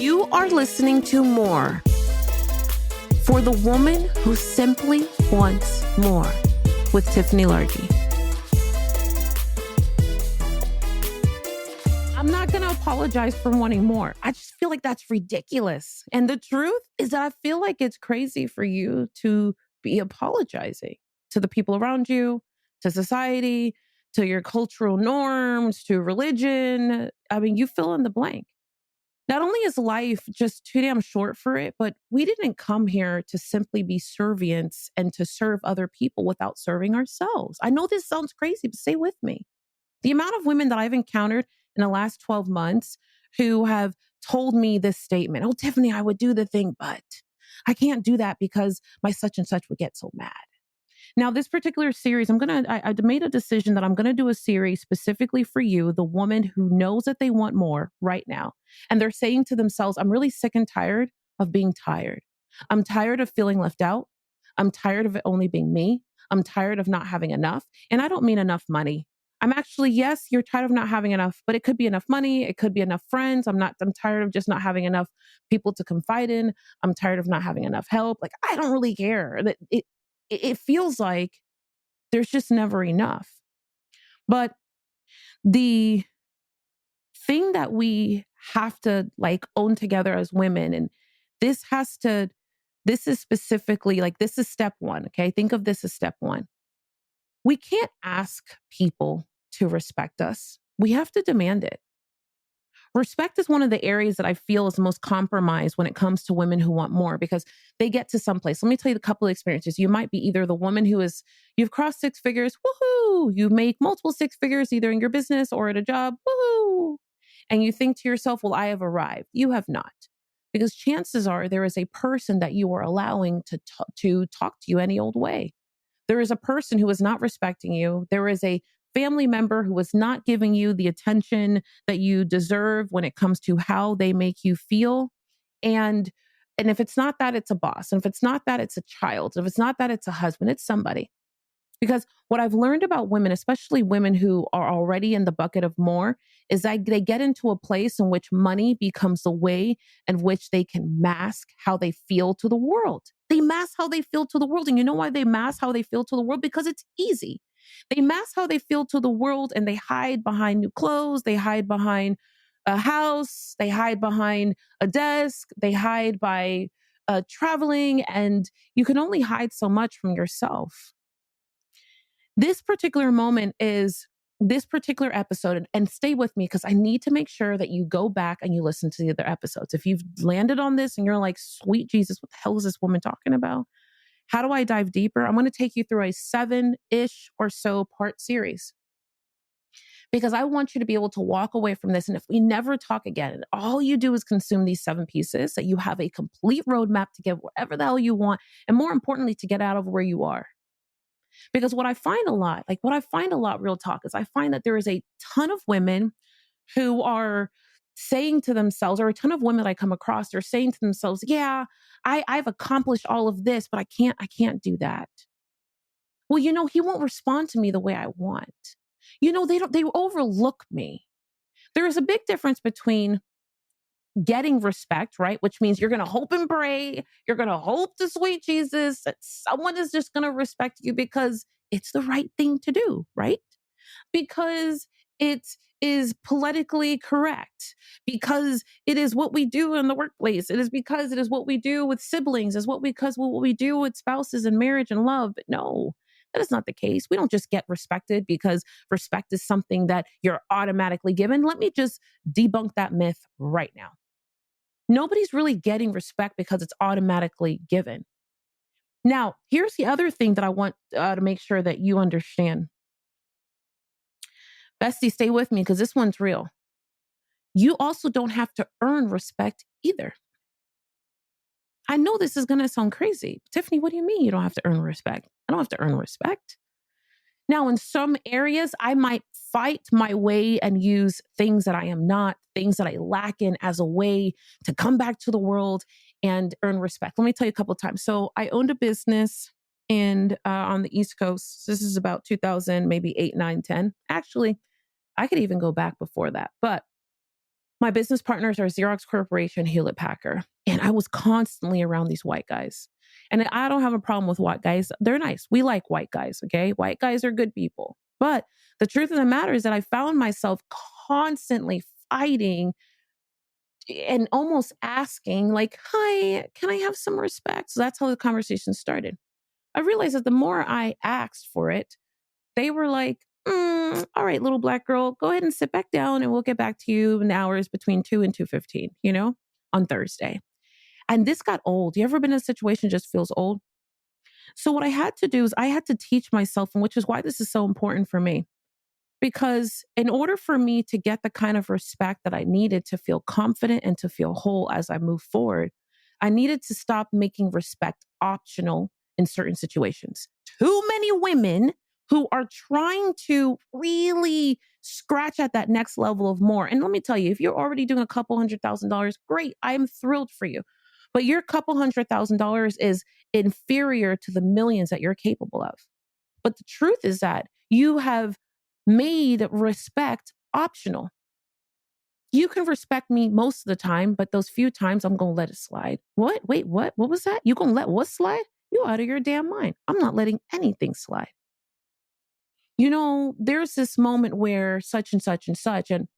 You are listening to More for the woman who simply wants more with Tiffany Largie. I'm not going to apologize for wanting more. I just feel like that's ridiculous. And the truth is that I feel like it's crazy for you to be apologizing to the people around you, to society, to your cultural norms, to religion. I mean, you fill in the blank. Not only is life just too damn short for it, but we didn't come here to simply be servants and to serve other people without serving ourselves. I know this sounds crazy, but stay with me. The amount of women that I've encountered in the last 12 months who have told me this statement, oh, Tiffany, I would do the thing, but I can't do that because my such and such would get so mad. Now, this particular series, I made a decision that I'm going to do a series specifically for you, the woman who knows that they want more right now. And they're saying to themselves, I'm really sick and tired of being tired. I'm tired of feeling left out. I'm tired of it only being me. I'm tired of not having enough. And I don't mean enough money. I'm actually, yes, you're tired of not having enough, but it could be enough money. It could be enough friends. I'm tired of just not having enough people to confide in. I'm tired of not having enough help. Like, I don't really care. It feels like there's just never enough. But the thing that we have to own together as women, and this is specifically this is step one. Okay. Think of this as step one. We can't ask people to respect us. We have to demand it. Respect is one of the areas that I feel is the most compromised when it comes to women who want more, because they get to some place. Let me tell you a couple of experiences. You might be either the woman you've crossed six figures, woohoo! You make multiple six figures either in your business or at a job, woohoo! And you think to yourself, well, I have arrived. You have not. Because chances are there is a person that you are allowing to talk to you any old way. There is a person who is not respecting you. There is a family member who is not giving you the attention that you deserve when it comes to how they make you feel. And if it's not that, it's a boss. And if it's not that, it's a child. If it's not that, it's a husband. It's somebody. Because what I've learned about women, especially women who are already in the bucket of more, is that they get into a place in which money becomes the way in which they can mask how they feel to the world. They mask how they feel to the world. And you know why they mask how they feel to the world? Because it's easy. They mask how they feel to the world and they hide behind new clothes. They hide behind a house. They hide behind a desk. They hide by traveling. And you can only hide so much from yourself. This particular moment is this particular episode, and stay with me because I need to make sure that you go back and you listen to the other episodes. If you've landed on this and you're like, sweet Jesus, what the hell is this woman talking about? How do I dive deeper? I'm going to take you through a 7-ish or so part series because I want you to be able to walk away from this. And if we never talk again, all you do is consume these 7 pieces, that you have a complete roadmap to get whatever the hell you want. And more importantly, to get out of where you are. Because what I find a lot, real talk, is I find that there is a ton of women who are saying to themselves, or a ton of women I come across, are saying to themselves, yeah, I've accomplished all of this, but I can't do that. Well, he won't respond to me the way I want. They overlook me. There is a big difference between getting respect, right? Which means you're going to hope and pray. You're going to hope to sweet Jesus that someone is just going to respect you because it's the right thing to do, right? Because it is politically correct, because it is what we do in the workplace. It is because it is what we do with siblings, what we do with spouses and marriage and love. But no, that is not the case. We don't just get respected because respect is something that you're automatically given. Let me just debunk that myth right now. Nobody's really getting respect because it's automatically given. Now, here's the other thing that I want to make sure that you understand. Bestie, stay with me because this one's real. You also don't have to earn respect either. I know this is going to sound crazy. Tiffany, what do you mean you don't have to earn respect? I don't have to earn respect. Now, in some areas, I might fight my way and use things that I am not, things that I lack in as a way to come back to the world and earn respect. Let me tell you a couple of times. So I owned a business on the East Coast. This is about 2000, maybe 8, 9, 10. Actually, I could even go back before that. But My business partners are Xerox Corporation, Hewlett Packard, and I was constantly around these white guys. And I don't have a problem with white guys. They're nice. We like white guys, okay? White guys are good people. But the truth of the matter is that I found myself constantly fighting and almost asking, like, hi, can I have some respect? So that's how the conversation started. I realized that the more I asked for it, they were like, all right, little black girl, go ahead and sit back down and we'll get back to you in hours between 2 and 2:15, on Thursday. And this got old. You ever been in a situation just feels old? So what I had to do is I had to teach myself, and which is why this is so important for me. Because in order for me to get the kind of respect that I needed to feel confident and to feel whole as I move forward, I needed to stop making respect optional in certain situations. Too many women who are trying to really scratch at that next level of more. And let me tell you, if you're already doing a couple $100,000, great. I am thrilled for you. But your couple $100,000 is inferior to the millions that you're capable of. But the truth is that you have made respect optional. You can respect me most of the time, but those few times I'm going to let it slide. What? Wait, what? What was that? You going to let what slide? You out of your damn mind. I'm not letting anything slide. There's this moment where such and such and such, and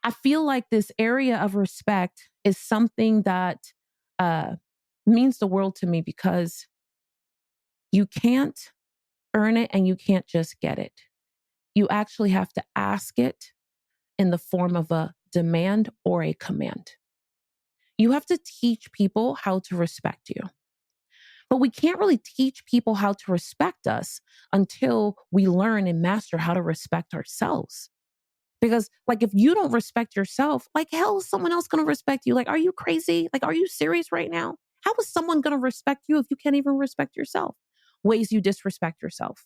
I feel like this area of respect is something that uh, means the world to me because you can't earn it and you can't just get it. You actually have to ask it in the form of a demand or a command. You have to teach people how to respect you. But we can't really teach people how to respect us until we learn and master how to respect ourselves. Because, like, if you don't respect yourself, like, hell is someone else going to respect you? Like, are you crazy? Like, are you serious right now? How is someone going to respect you if you can't even respect yourself? Ways you disrespect yourself.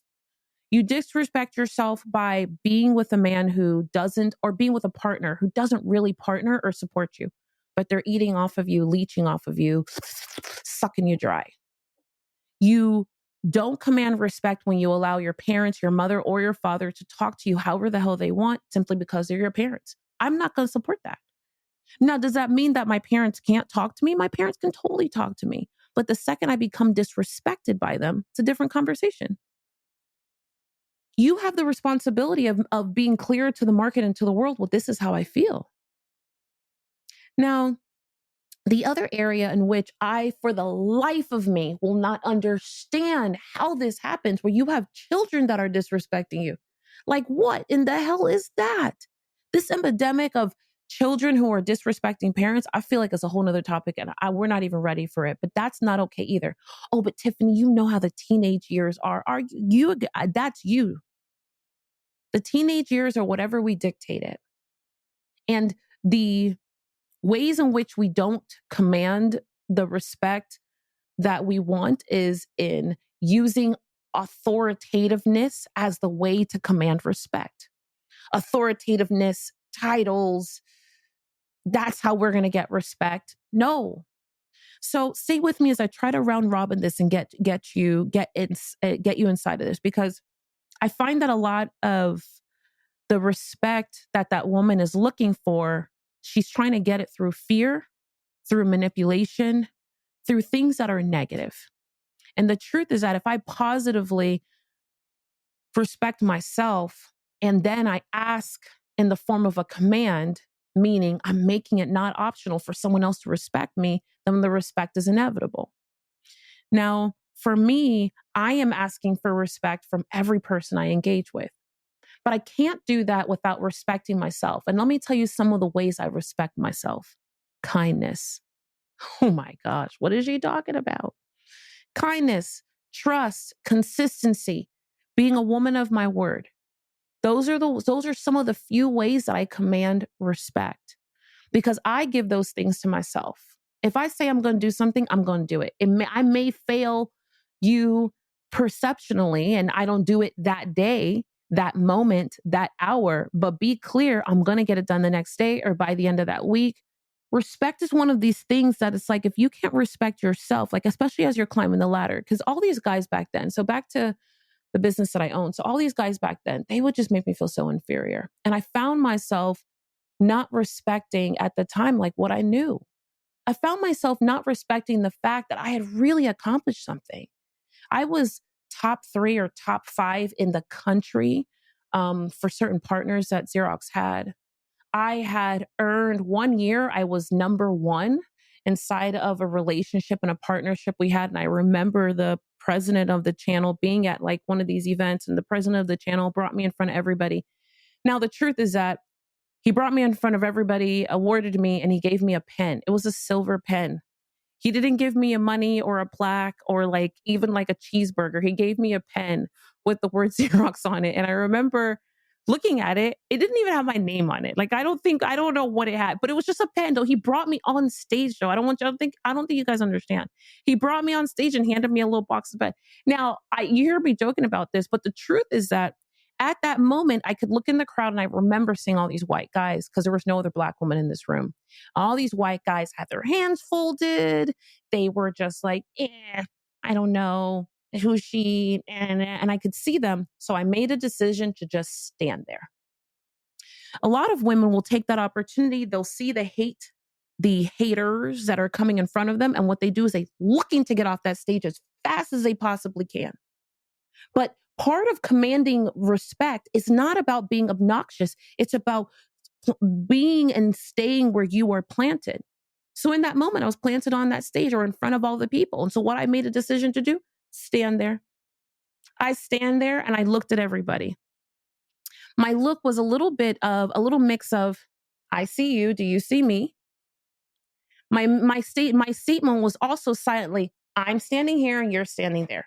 You disrespect yourself by being with a man who doesn't, or being with a partner who doesn't really partner or support you, but they're eating off of you, leeching off of you, sucking you dry. You don't command respect when you allow your parents, your mother, or your father to talk to you however the hell they want simply because they're your parents. I'm not going to support that. Now, does that mean that my parents can't talk to me? My parents can totally talk to me. But the second I become disrespected by them, it's a different conversation. You have the responsibility of being clear to the market and to the world. Well, this is how I feel. Now, the other area in which I, for the life of me, will not understand how this happens, where you have children that are disrespecting you. Like, what in the hell is that? This epidemic of children who are disrespecting parents, I feel like it's a whole nother topic, and we're not even ready for it. But that's not okay either. Oh, but Tiffany, you know how the teenage years are. Are you? That's you. The teenage years are whatever we dictate it. And the ways in which we don't command the respect that we want is in using authoritativeness as the way to command respect. Authoritativeness, titles, that's how we're going to get respect. No. So stay with me as I try to round robin this and get you inside of this, because I find that a lot of the respect that woman is looking for, she's trying to get it through fear, through manipulation, through things that are negative. And the truth is that if I positively respect myself and then I ask in the form of a command, meaning I'm making it not optional for someone else to respect me, then the respect is inevitable. Now, for me, I am asking for respect from every person I engage with. But I can't do that without respecting myself. And let me tell you some of the ways I respect myself. Kindness. Oh my gosh, what is she talking about? Kindness, trust, consistency, being a woman of my word. Those are some of the few ways that I command respect, because I give those things to myself. If I say I'm going to do something, I'm going to do it. I may fail you perceptionally, and I don't do it that day, that moment, that hour, but be clear, I'm going to get it done the next day or by the end of that week. Respect is one of these things that it's like, if you can't respect yourself, like, especially as you're climbing the ladder, because all these guys back then, so back to the business that I own. So all these guys back then, they would just make me feel so inferior. And I found myself not respecting at the time, like what I knew. I found myself not respecting the fact that I had really accomplished something. I was top 3 or top 5 in the country for certain partners that Xerox had. I had earned 1 year, I was number 1 inside of a relationship and a partnership we had. And I remember the president of the channel being at like one of these events, and the president of the channel brought me in front of everybody. Now, the truth is that he brought me in front of everybody, awarded me, and he gave me a pen. It was a silver pen. He didn't give me a money or a plaque or like even like a cheeseburger. He gave me a pen with the word Xerox on it. And I remember looking at it, it didn't even have my name on it. Like I don't know what it had, but it was just a pen though. He brought me on stage though. I don't think you guys understand. He brought me on stage and handed me a little box of pen. Now, you hear me joking about this, but the truth is that at that moment, I could look in the crowd and I remember seeing all these white guys because there was no other black woman in this room. All these white guys had their hands folded. They were just like, I don't know who's she, and I could see them. So I made a decision to just stand there. A lot of women will take that opportunity. They'll see the haters that are coming in front of them, and what they do is they looking to get off that stage as fast as they possibly can. But part of commanding respect is not about being obnoxious. It's about being and staying where you are planted. So in that moment, I was planted on that stage or in front of all the people. And so what I made a decision to do, stand there. I stand there and I looked at everybody. My look was a little mix of, I see you. Do you see me? My statement was also silently, I'm standing here and you're standing there.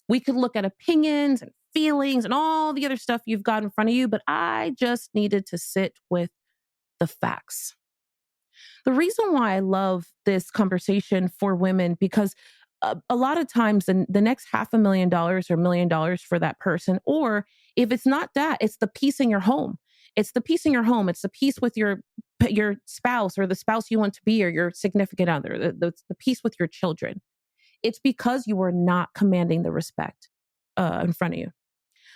We could look at opinions and feelings and all the other stuff you've got in front of you, but I just needed to sit with the facts. The reason why I love this conversation for women, because a lot of times the next $500,000 or $1 million for that person, or if it's not that, it's the peace in your home. It's the peace in your home. It's the peace with your spouse or the spouse you want to be or your significant other, the peace with your children. It's because you are not commanding the respect in front of you.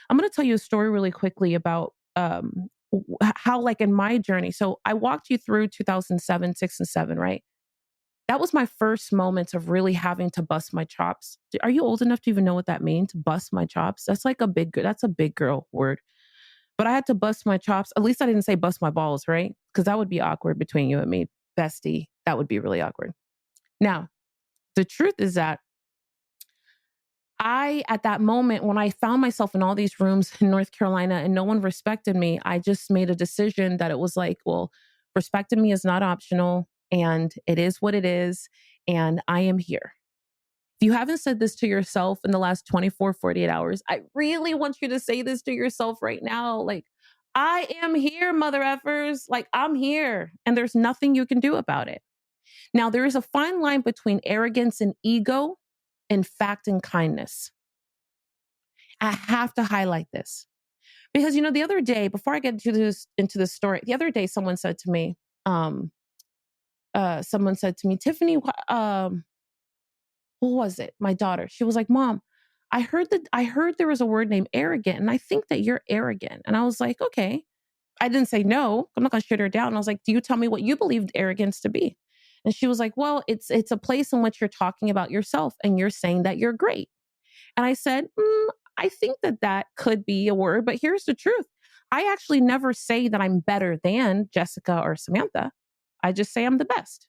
I'm going to tell you a story really quickly about how, like in my journey. So I walked you through 2007, 6, and 7, right? That was my first moments of really having to bust my chops. Are you old enough to even know what that means? Bust my chops? That's like that's a big girl word. But I had to bust my chops. At least I didn't say bust my balls, right? Because that would be awkward between you and me, bestie. That would be really awkward. Now, the truth is that at that moment, when I found myself in all these rooms in North Carolina and no one respected me, I just made a decision that it was like, well, respecting me is not optional and it is what it is. And I am here. If you haven't said this to yourself in the last 24, 48 hours, I really want you to say this to yourself right now. Like, I am here, mother effers. Like, I'm here and there's nothing you can do about it. Now, there is a fine line between arrogance and ego and fact and kindness. I have to highlight this because, the other day, before I get into this story, the other day, someone said to me, Tiffany, who was it? My daughter. She was like, Mom, I heard there was a word named arrogant, and I think that you're arrogant. And I was like, okay. I didn't say no. I'm not going to shut her down. And I was like, do you tell me what you believed arrogance to be? And she was like, well, it's a place in which you're talking about yourself and you're saying that you're great. And I said, I think that could be a word, but here's the truth. I actually never say that I'm better than Jessica or Samantha. I just say I'm the best.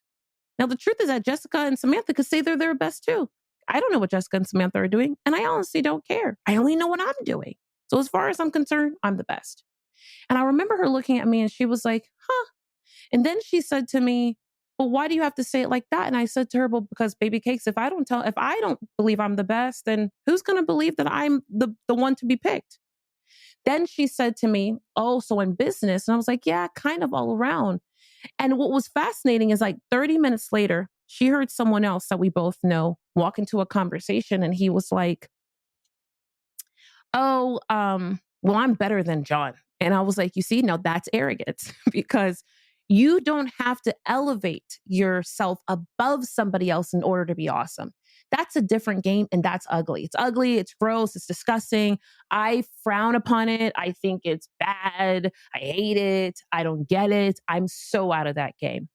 Now, the truth is that Jessica and Samantha could say they're their best too. I don't know what Jessica and Samantha are doing, and I honestly don't care. I only know what I'm doing. So as far as I'm concerned, I'm the best. And I remember her looking at me and she was like, huh. And then she said to me, well, why do you have to say it like that? And I said to her, well, because baby cakes, if I don't believe I'm the best, then who's going to believe that I'm the one to be picked? Then she said to me, oh, so in business. And I was like, yeah, kind of all around. And what was fascinating is like 30 minutes later, she heard someone else that we both know walk into a conversation. And he was like, oh, well, I'm better than John. And I was like, you see, now that's arrogance because you don't have to elevate yourself above somebody else in order to be awesome. That's a different game, and that's ugly. It's ugly, it's gross, it's disgusting. I frown upon it. I think it's bad. I hate it. I don't get it. I'm so out of that game.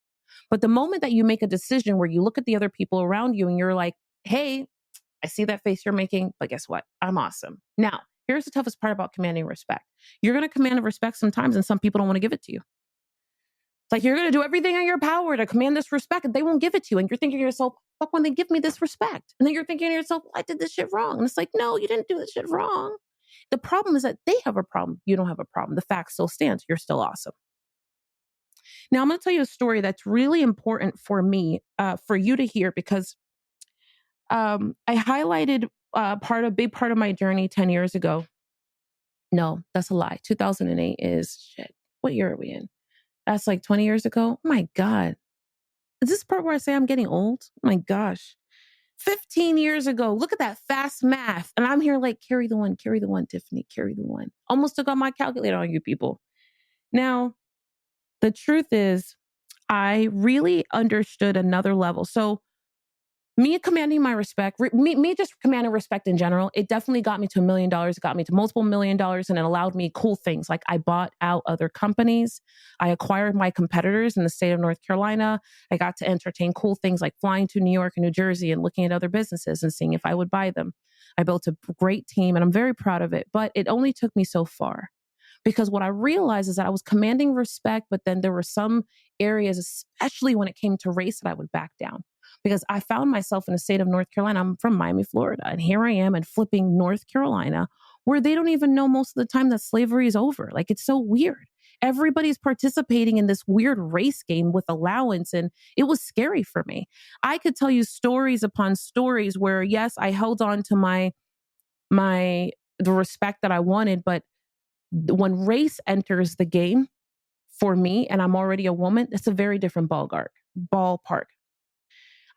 But the moment that you make a decision where you look at the other people around you and you're like, hey, I see that face you're making, but guess what? I'm awesome. Now, here's the toughest part about commanding respect. You're going to command respect sometimes, and some people don't want to give it to you. It's like you're going to do everything in your power to command this respect, and they won't give it to you. And you're thinking to yourself, fuck when they give me this respect. And then you're thinking to yourself, well, I did this shit wrong. And it's like, no, you didn't do this shit wrong. The problem is that they have a problem. You don't have a problem. The fact still stands. You're still awesome. Now, I'm going to tell you a story that's really important for me, for you to hear, because I highlighted big part of my journey 10 years ago. No, that's a lie. 2008 is shit. What year are we in? That's like 20 years ago. Oh my God. Is this part where I say I'm getting old? Oh my gosh. 15 years ago. Look at that fast math. And I'm here like, carry the one, Tiffany, carry the one. Almost took out my calculator on you people. Now, the truth is, I really understood another level. So me commanding my respect, me just commanding respect in general, it definitely got me to $1 million. It got me to multiple $1 million, and it allowed me cool things. Like I bought out other companies. I acquired my competitors in the state of North Carolina. I got to entertain cool things like flying to New York and New Jersey and looking at other businesses and seeing if I would buy them. I built a great team, and I'm very proud of it, but it only took me so far. Because what I realized is that I was commanding respect, but then there were some areas, especially when it came to race, that I would back down. Because I found myself in the state of North Carolina. I'm from Miami, Florida. And here I am in flipping North Carolina, where they don't even know most of the time that slavery is over. Like, it's so weird. Everybody's participating in this weird race game with allowance. And it was scary for me. I could tell you stories upon stories where, yes, I held on to the respect that I wanted, but when race enters the game for me, and I'm already a woman, it's a very different ballpark.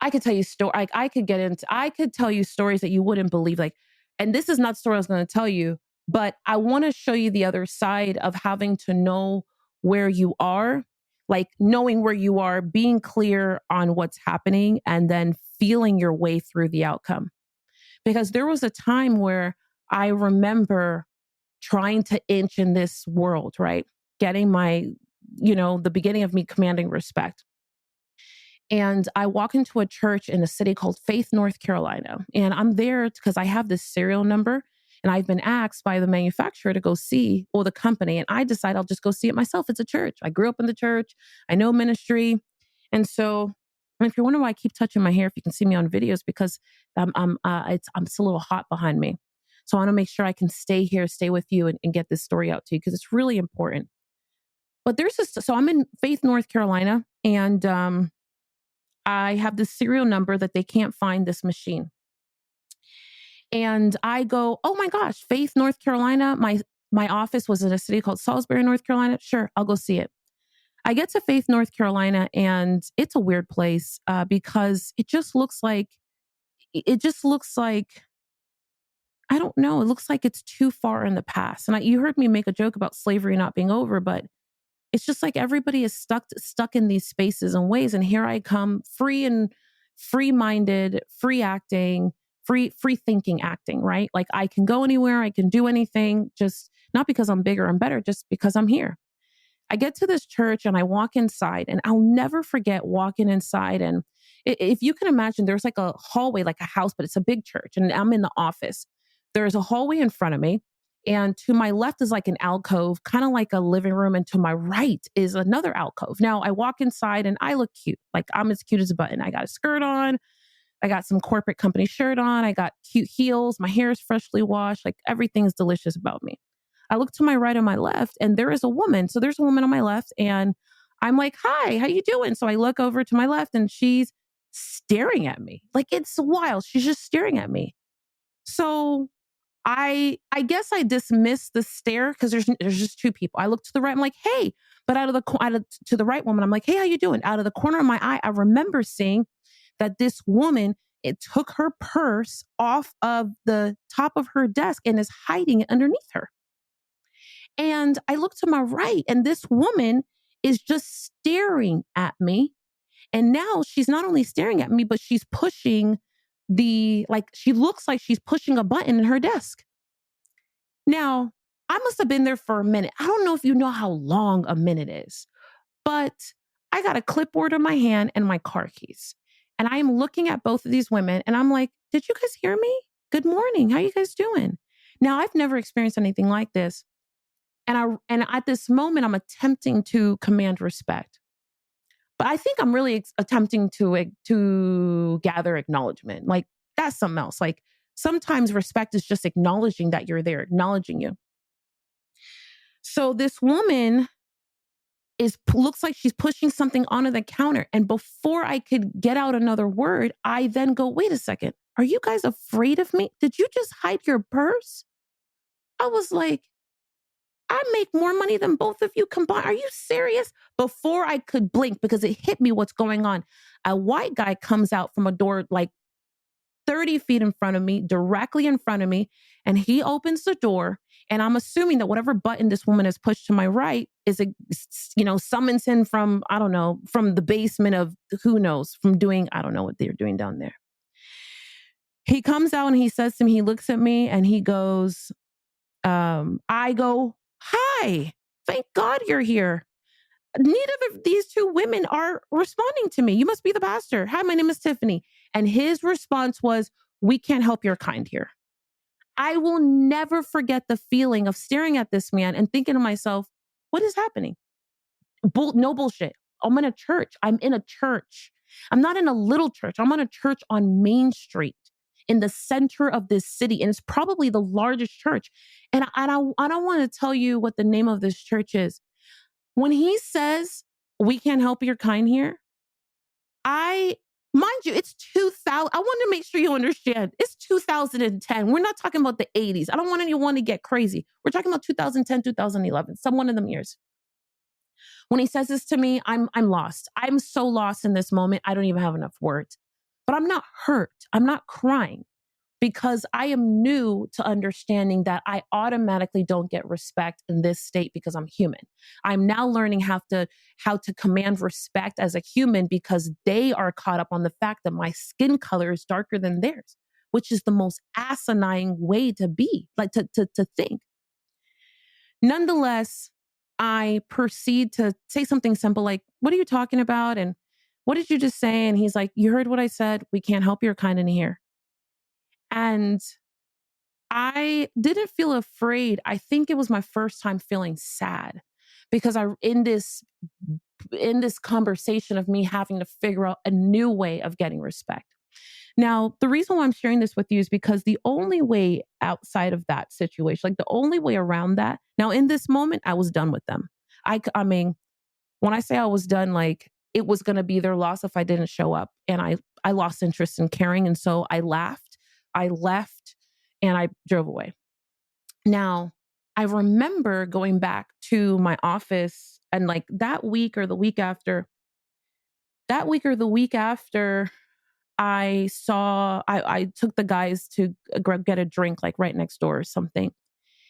I could tell you I could tell you stories that you wouldn't believe. Like, and this is not the story I was going to tell you, but I want to show you the other side of having to know where you are, like knowing where you are, being clear on what's happening, and then feeling your way through the outcome. Because there was a time where I remember trying to inch in this world, right? Getting the beginning of me commanding respect. And I walk into a church in a city called Faith, North Carolina. And I'm there because I have this serial number, and I've been asked by the manufacturer to go see, or the company. And I decide I'll just go see it myself. It's a church. I grew up in the church. I know ministry. And so, if you're wondering why I keep touching my hair, if you can see me on videos, because it's a little hot behind me. So I want to make sure I can stay here, stay with you, and get this story out to you, because it's really important. But so I'm in Faith, North Carolina, and I have this serial number that they can't find this machine. And I go, oh my gosh, Faith, North Carolina. My office was in a city called Salisbury, North Carolina. Sure, I'll go see it. I get to Faith, North Carolina, and it's a weird place because it just looks like, I don't know. It looks like it's too far in the past. And you heard me make a joke about slavery not being over, but it's just like everybody is stuck in these spaces and ways. And here I come, free-minded, free acting, free thinking acting, right? Like I can go anywhere, I can do anything, just not because I'm bigger and better, just because I'm here. I get to this church and I walk inside, and I'll never forget walking inside. And if you can imagine, there's like a hallway, like a house, but it's a big church, and I'm in the office. There's a hallway in front of me, and to my left is like an alcove, kind of like a living room. And to my right is another alcove. Now I walk inside and I look cute. Like I'm as cute as a button. I got a skirt on. I got some corporate company shirt on. I got cute heels. My hair is freshly washed. Like everything's delicious about me. I look to my right and my left, and there is a woman. So there's a woman on my left, and I'm like, hi, how you doing? So I look over to my left, and she's staring at me. Like, it's wild. She's just staring at me. So I guess I dismiss the stare because there's just two people. I look to the right. I'm like, hey, but to the right woman, I'm like, hey, how you doing? Out of the corner of my eye, I remember seeing that this woman, it took her purse off of the top of her desk and is hiding it underneath her. And I look to my right, and this woman is just staring at me. And now she's not only staring at me, but she's pushing she looks like she's pushing a button in her desk. Now, I must have been there for a minute. I don't know if you know how long a minute is, but I got a clipboard in my hand and my car keys. And I am looking at both of these women and I'm like, did you guys hear me? Good morning. How you guys doing? Now, I've never experienced anything like this. And at this moment, I'm attempting to command respect. But I think I'm really attempting to gather acknowledgement. Like that's something else. Like sometimes respect is just acknowledging that you're there, acknowledging you. So this woman looks like she's pushing something onto the counter. And before I could get out another word, I then go, wait a second. Are you guys afraid of me? Did you just hide your purse? I was like, I make more money than both of you combined. Are you serious? Before I could blink, because it hit me what's going on, a white guy comes out from a door like 30 feet in front of me, directly in front of me, and he opens the door. And I'm assuming that whatever button this woman has pushed to my right is, summons him from, I don't know, from the basement of who knows, from doing, I don't know what they're doing down there. He comes out and he says to me, he looks at me and he goes, I go, hi, thank God you're here. Neither of these two women are responding to me. You must be the pastor. Hi, my name is Tiffany. And his response was, we can't help your kind here. I will never forget the feeling of staring at this man and thinking to myself, what is happening? No bullshit. I'm in a church. I'm in a church. I'm not in a little church. I'm on a church on Main Street in the center of this city. And it's probably the largest church. And I don't want to tell you what the name of this church is. When he says, we can't help your kind here, mind you, it's 2000. I want to make sure you understand. It's 2010. We're not talking about the 80s. I don't want anyone to get crazy. We're talking about 2010, 2011, some one of them years. When he says this to me, I'm lost. I'm so lost in this moment. I don't even have enough words. But I'm not hurt. I'm not crying because I am new to understanding that I automatically don't get respect in this state because I'm human. I'm now learning how to command respect as a human because they are caught up on the fact that my skin color is darker than theirs, which is the most asinine way to be, like to think. Nonetheless, I proceed to say something simple like, what are you talking about? And what did you just say? And he's like, you heard what I said. We can't help your kind in here. And I didn't feel afraid. I think it was my first time feeling sad because in this conversation of me having to figure out a new way of getting respect. Now, the reason why I'm sharing this with you is because the only way outside of that situation, like the only way around that, now in this moment, I was done with them. I mean, when I say I was done, like it was going to be their loss if I didn't show up. And I lost interest in caring. And so I laughed, I left, and I drove away. Now, I remember going back to my office and like that week or the week after, I took the guys to get a drink like right next door or something.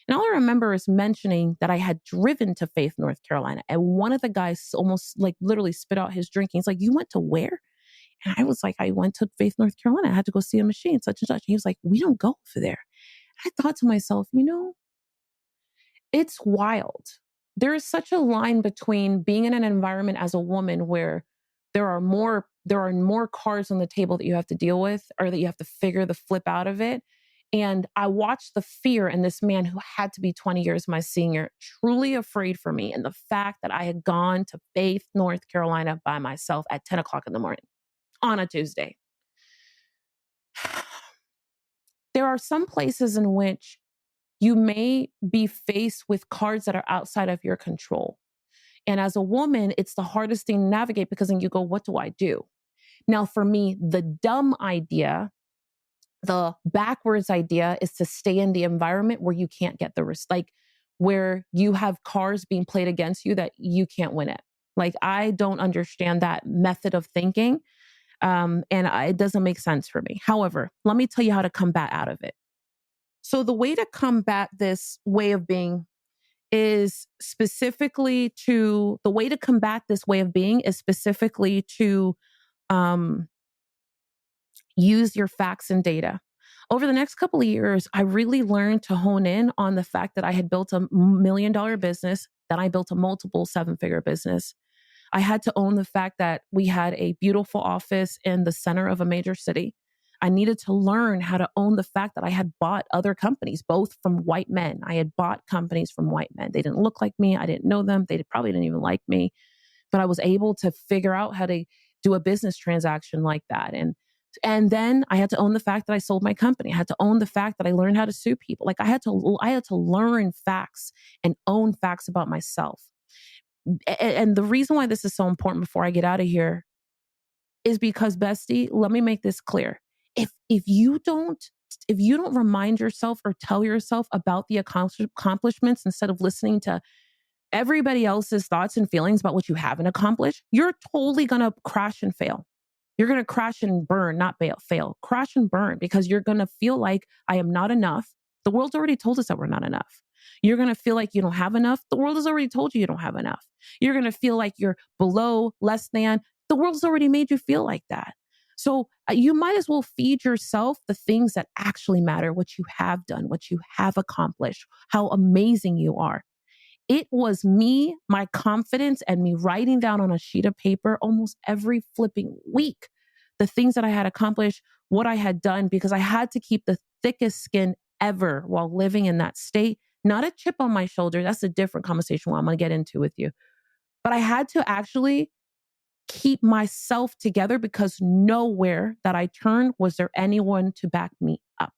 And all I remember is mentioning that I had driven to Faith, North Carolina. And one of the guys almost like literally spit out his drink. He's like, you went to where? And I was like, I went to Faith, North Carolina. I had to go see a machine, such and such. And he was like, we don't go over there. I thought to myself, it's wild. There is such a line between being in an environment as a woman where there are more cards on the table that you have to deal with or that you have to figure the flip out of it. And I watched the fear in this man who had to be 20 years my senior, truly afraid for me. And the fact that I had gone to Faith, North Carolina by myself at 10 o'clock in the morning on a Tuesday. There are some places in which you may be faced with cards that are outside of your control. And as a woman, it's the hardest thing to navigate because then you go, what do I do? Now, for me, the dumb idea, the backwards idea is to stay in the environment where you can't get the risk, like where you have cards being played against you that you can't win it. Like, I don't understand that method of thinking. It doesn't make sense for me. However, let me tell you how to combat out of it. So the way to combat this way of being is specifically to use your facts and data. Over the next couple of years, I really learned to hone in on the fact that I had built a $1 million business, that I built a multiple 7-figure business. I had to own the fact that we had a beautiful office in the center of a major city. I needed to learn how to own the fact that I had bought other companies, both from white men. I had bought companies from white men. They didn't look like me. I didn't know them. They probably didn't even like me. But I was able to figure out how to do a business transaction like that. And then I had to own the fact that I sold my company. I had to own the fact that I learned how to sue people. Like I had to learn facts and own facts about myself. And the reason why this is so important before I get out of here is because, bestie, let me make this clear. If you don't remind yourself or tell yourself about the accomplishments instead of listening to everybody else's thoughts and feelings about what you haven't accomplished, you're totally going to crash and fail. You're going to crash and burn, not fail, crash and burn, because you're going to feel like I am not enough. The world's already told us that we're not enough. You're going to feel like you don't have enough. The world has already told you don't have enough. You're going to feel like you're below, less than. The world's already made you feel like that. So you might as well feed yourself the things that actually matter, what you have done, what you have accomplished, how amazing you are. It was me, my confidence, and me writing down on a sheet of paper almost every flipping week the things that I had accomplished, what I had done, because I had to keep the thickest skin ever while living in that state. Not a chip on my shoulder. That's a different conversation I'm going to get into with you. But I had to actually keep myself together because nowhere that I turned was there anyone to back me up.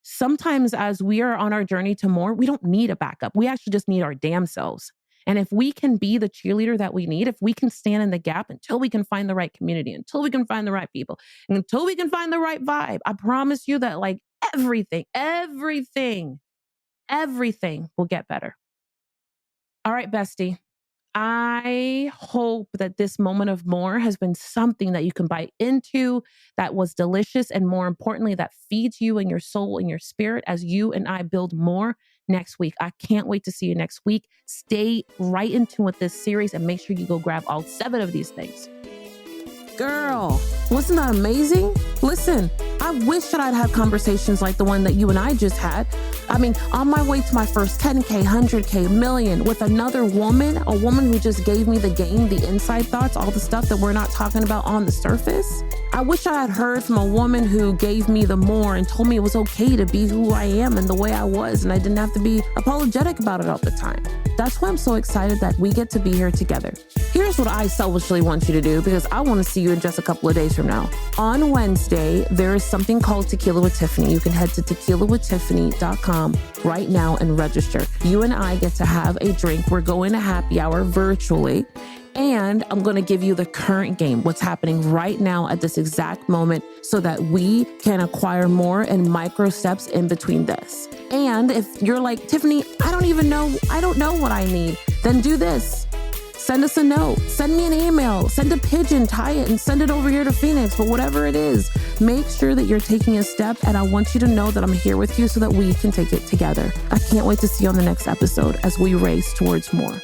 Sometimes as we are on our journey to more, we don't need a backup. We actually just need our damn selves. And if we can be the cheerleader that we need, if we can stand in the gap until we can find the right community, until we can find the right people, and until we can find the right vibe, I promise you that like everything will get better. All right, bestie. I hope that this moment of more has been something that you can bite into, that was delicious, and more importantly, that feeds you and your soul and your spirit as you and I build more next week. I can't wait to see you next week. Stay right in tune with this series and make sure you go grab all 7 of these things. Girl, wasn't that amazing? Listen, I wish that I'd have conversations like the one that you and I just had. I mean, on my way to my first 10K, 100K, million with another woman, a woman who just gave me the game, the inside thoughts, all the stuff that we're not talking about on the surface. I wish I had heard from a woman who gave me the more and told me it was okay to be who I am and the way I was, and I didn't have to be apologetic about it all the time. That's why I'm so excited that we get to be here together. Here's what I selfishly want you to do, because I want to see you in just a couple of days from now. On Wednesday, there is something called Tequila with Tiffany. You can head to tequilawithtiffany.com right now and register. You and I get to have a drink. We're going to happy hour virtually. And I'm going to give you the current game, what's happening right now at this exact moment, so that we can acquire more in micro steps in between this. And if you're like, Tiffany, I don't know what I need, then do this. Send us a note, send me an email, send a pigeon, tie it and send it over here to Phoenix. But whatever it is, make sure that you're taking a step. And I want you to know that I'm here with you so that we can take it together. I can't wait to see you on the next episode as we race towards more.